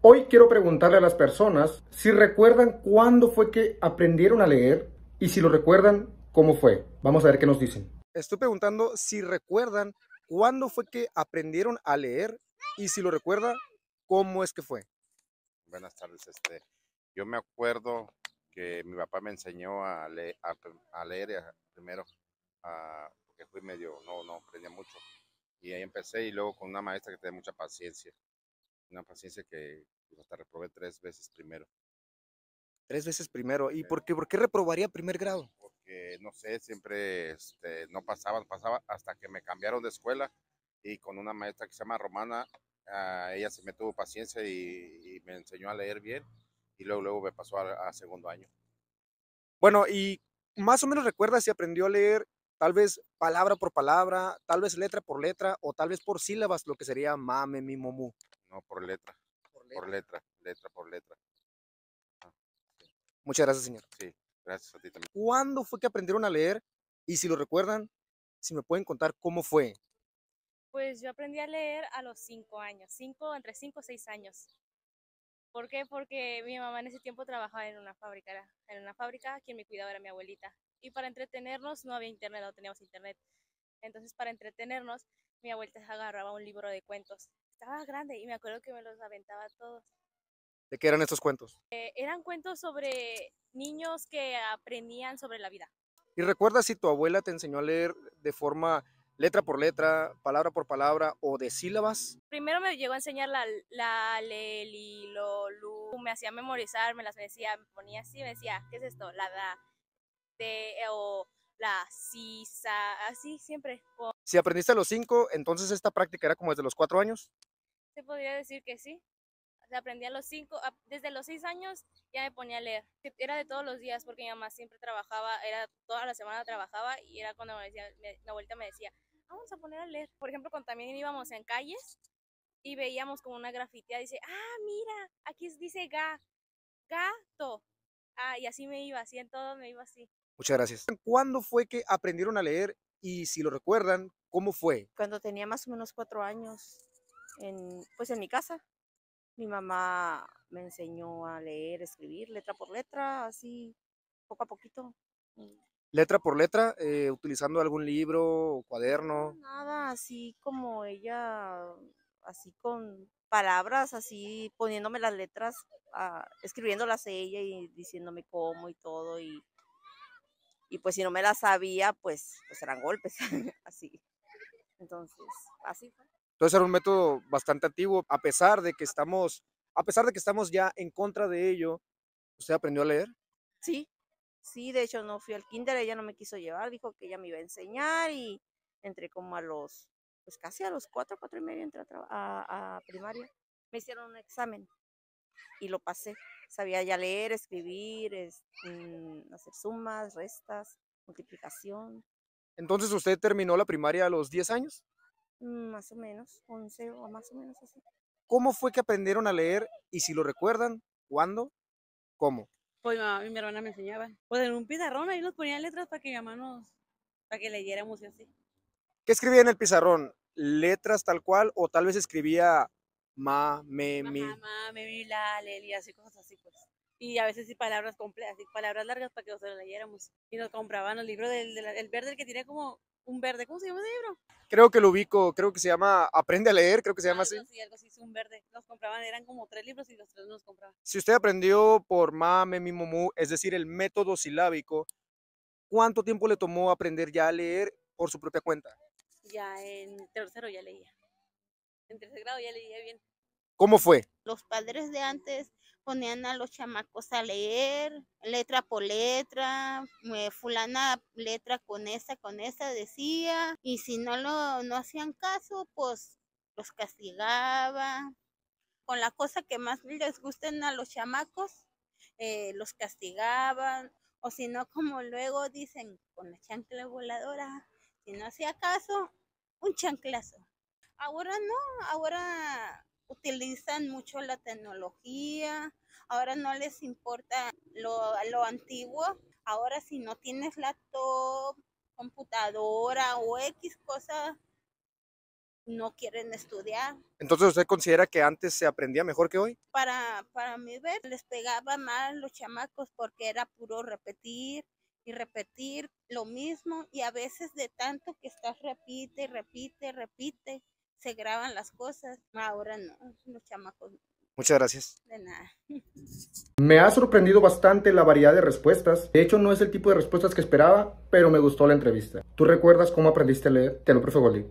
Hoy quiero preguntarle a las personas si recuerdan cuándo fue que aprendieron a leer y si lo recuerdan, cómo fue. Vamos a ver qué nos dicen. Estoy preguntando si recuerdan cuándo fue que aprendieron a leer y si lo recuerda, cómo es que fue. Buenas tardes. Yo me acuerdo que mi papá me enseñó a leer primero, porque fui medio, no aprendía mucho. Y ahí empecé y luego con una maestra que tenía mucha paciencia, una paciencia que pues, hasta reprobé 3 veces primero. 3 veces primero. ¿Y por qué reprobaría primer grado? Porque no sé, siempre no pasaba hasta que me cambiaron de escuela y con una maestra que se llama Romana, ella se me tuvo paciencia y me enseñó a leer bien y luego me pasó a segundo año. Bueno, y más o menos recuerda si aprendió a leer tal vez palabra por palabra, tal vez letra por letra o tal vez por sílabas, lo que sería mame, mi, momu. No, por letra, Por por letra. letra, letra por letra. Ah, sí, Muchas gracias, señor. sí, gracias a ti también. ¿Cuándo fue que aprendieron a leer? Y si lo recuerdan, si me pueden contar cómo fue. Pues yo aprendí a leer a los 5 años, entre 5 o 6 años. ¿Por qué? Porque mi mamá en ese tiempo trabajaba en una fábrica, quien me cuidaba era mi abuelita. Y para entretenernos no había internet, no teníamos internet. Entonces para entretenernos, mi abuelita agarraba un libro de cuentos. Estaba grande y me acuerdo que me los aventaba todos. ¿De qué eran estos cuentos? Eran cuentos sobre niños que aprendían sobre la vida. ¿Y recuerdas si tu abuela te enseñó a leer de forma letra por letra, palabra por palabra o de sílabas? Primero me llegó a enseñar la, le, li, lo, lu. Me hacía memorizar, me las decía, me ponía así, me decía, ¿qué es esto? La da, de, o la, si, sa, así siempre. Si aprendiste a los 5, entonces esta práctica era como desde los 4 años. Se podría decir que sí. O sea, aprendí a los 5, desde los 6 años ya me ponía a leer. Era de todos los días porque mi mamá siempre trabajaba, era toda la semana trabajaba y era cuando me decía, mi abuelita me decía, vamos a poner a leer. Por ejemplo, cuando también íbamos en calles y veíamos como una grafiteada, dice, mira, aquí dice gato. Y así me iba, así en todo me iba así. Muchas gracias. ¿Cuándo fue que aprendieron a leer? Y si lo recuerdan, ¿cómo fue? Cuando tenía más o menos 4 años, pues en mi casa, mi mamá me enseñó a leer, escribir, letra por letra, así, poco a poquito. Letra por letra, utilizando algún libro o cuaderno. Nada, así como ella, así con palabras, así poniéndome las letras, escribiéndolas ella y diciéndome cómo y todo. Y pues si no me las sabía, pues eran golpes, así. Entonces, así fue. Entonces era un método bastante antiguo, a pesar de que estamos ya en contra de ello. ¿Usted aprendió a leer? Sí, sí, de hecho no fui al kinder, ella no me quiso llevar, dijo que ella me iba a enseñar y entré como pues casi a los 4, 4:30 entré a primaria. Me hicieron un examen y lo pasé. Sabía ya leer, escribir, hacer sumas, restas, multiplicación, Entonces usted terminó la primaria a los 10 años. más o menos, 11 o más o menos así. ¿Cómo fue que aprendieron a leer? Y si lo recuerdan, ¿cuándo? ¿Cómo? Pues mi mamá y mi hermana me enseñaban. Pues en un pizarrón ahí nos ponían letras para que mi mamá para que leyéramos y así. ¿Qué escribía en el pizarrón? ¿Letras tal cual o tal vez escribía ma, me, mi? Ajá, mami, mi, la, leli, así cosas así pues. Y a veces sí palabras complejas, sí, palabras largas para que nosotros leyéramos. Y nos compraban el libro el verde, el que tiene como un verde. ¿Cómo se llama ese libro? Creo que lo ubico, creo que se llama Aprende a leer, creo que se llama así. Algo así, es un verde. Nos compraban, eran como 3 libros y los 3 nos compraban. Si usted aprendió por ma, me, mi, mu, es decir, el método silábico, ¿cuánto tiempo le tomó aprender ya a leer por su propia cuenta? Ya en tercero ya leía. En tercer grado ya leía bien. ¿Cómo fue? Los padres de antes ponían a los chamacos a leer, letra por letra, fulana letra con esa decía, y si no hacían caso, pues los castigaba. Con la cosa que más les gusten a los chamacos, los castigaban, o si no, como luego dicen, con la chancla voladora, si no hacía caso, un chanclazo. Ahora no, ahora utilizan mucho la tecnología, ahora no les importa lo antiguo, ahora si no tienes laptop, computadora o X cosa, no quieren estudiar. Entonces, ¿usted considera que antes se aprendía mejor que hoy? Para mi ver, les pegaba mal los chamacos porque era puro repetir y repetir lo mismo, y a veces de tanto que estás repite, se graban las cosas. Ahora no, los chamacos Muchas gracias. de nada. Me ha sorprendido bastante la variedad de respuestas. De hecho, no es el tipo de respuestas que esperaba, pero me gustó la entrevista. ¿Tú recuerdas cómo aprendiste a leer? Te lo prefiero, Goli.